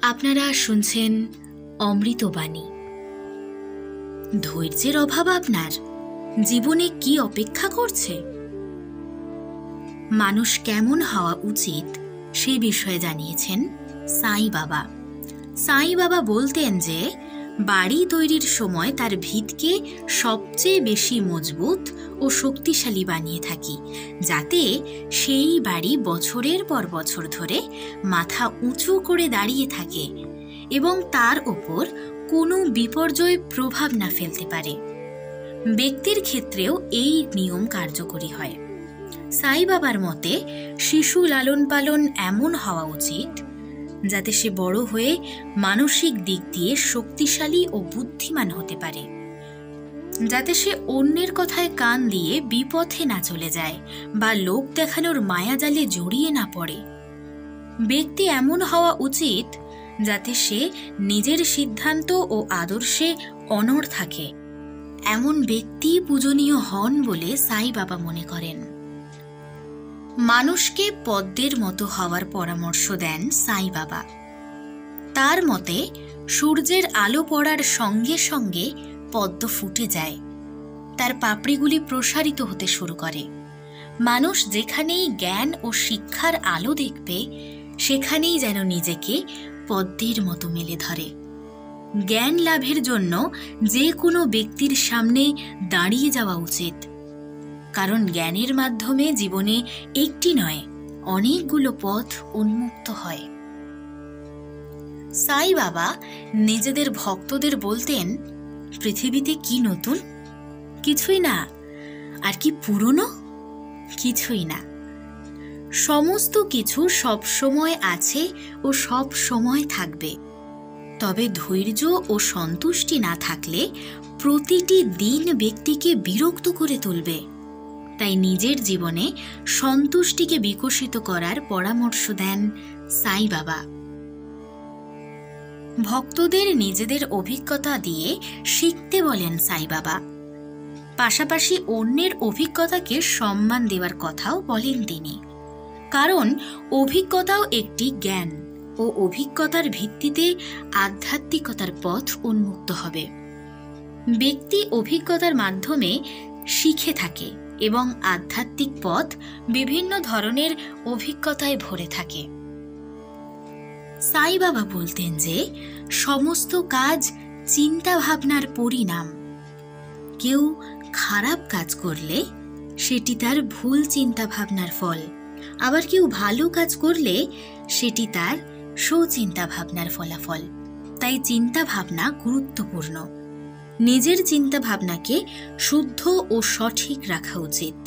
আপনারা শুনছেন অমৃতবাণী। ধৈর্যের অভাব আপনার জীবনে কি অপেক্ষা করছে? মানুষ কেমন হওয়া উচিত সে বিষয়ে জানিয়েছেন সাই বাবা। সাই বাবা বলতেন যে বাড়ি তৈরির সময় তার ভিতকে সবচেয়ে বেশি মজবুত ও শক্তিশালী বানিয়ে থাকি, যাতে সেই বাড়ি বছরের পর বছর ধরে মাথা উঁচু করে দাঁড়িয়ে থাকে এবং তার ওপর কোনো বিপর্যয় প্রভাব না ফেলতে পারে। ব্যক্তির ক্ষেত্রেও এই নিয়ম কার্যকরী হয়। সাই বাবার মতে শিশু লালন পালন এমন হওয়া উচিত যাতে সে বড় হয়ে মানসিক দিক দিয়ে শক্তিশালী ও বুদ্ধিমান হতে পারে, যাতে সে অন্যের কথায় কান দিয়ে বিপথে না চলে যায় বা লোক দেখানোর মায়াজালে জড়িয়ে না পড়ে। ব্যক্তি এমন হওয়া উচিত যাতে সে নিজের সিদ্ধান্ত ও আদর্শে অনড় থাকে। এমন ব্যক্তি পূজনীয় হন বলে সাই বাবা মনে করেন। মানুষকে পদ্মের মতো হওয়ার পরামর্শ দেন সাই বাবা। তার মতে সূর্যের আলো পড়ার সঙ্গে সঙ্গে পদ্ম ফুটে যায়, তার পাপড়িগুলি প্রসারিত হতে শুরু করে। মানুষ যেখানেই জ্ঞান ও শিক্ষার আলো দেখবে সেখানেই যেন নিজেকে পদ্মের মতো মেলে ধরে। জ্ঞান লাভের জন্য যে কোনো ব্যক্তির সামনে দাঁড়িয়ে যাওয়া উচিত, কারণ জ্ঞানের মাধ্যমে জীবনে একটি নয় অনেকগুলো পথ উন্মুক্ত হয়। সাই বাবা নিজেদের ভক্তদের বলতেন, পৃথিবীতে কি নতুন? কিছুই না। আর কি পুরনো? কিছুই না। সমস্ত কিছু সব সময় আছে ও সব সময় থাকবে। তবে ধৈর্য ও সন্তুষ্টি না থাকলে প্রতিটি দিন ব্যক্তিকে বিরক্ত করে তুলবে। তাই নিজের জীবনে সন্তুষ্টিকে বিকশিত করার পরামর্শ দেন সাই বাবা। ভক্তদের নিজেদের অভিজ্ঞতা দিয়ে শিখতে বলেন সাই বাবা। পাশাপাশি অন্যের অভিজ্ঞতাকে সম্মান দেওয়ার কথাও বলেন তিনি, কারণ অভিজ্ঞতাও একটি জ্ঞান ও অভিজ্ঞতার ভিত্তিতে আধ্যাত্মিকতার পথ উন্মুক্ত হবে। ব্যক্তি অভিজ্ঞতার মাধ্যমে শিখে থাকে এবং আধ্যাত্মিক পথ বিভিন্ন ধরনের অভিজ্ঞতায় ভরে থাকে। সাই বাবা বলতেন যে সমস্ত কাজ চিন্তা ভাবনার পরিণাম। কেউ খারাপ কাজ করলে সেটি তার ভুল চিন্তা ভাবনার ফল, আবার কেউ ভালো কাজ করলে সেটি তার সুচিন্তা ভাবনার ফলাফল। তাই চিন্তা ভাবনা গুরুত্বপূর্ণ। নিজের চিন্তা ভাবনাকে শুদ্ধ ও সঠিক রাখা উচিত।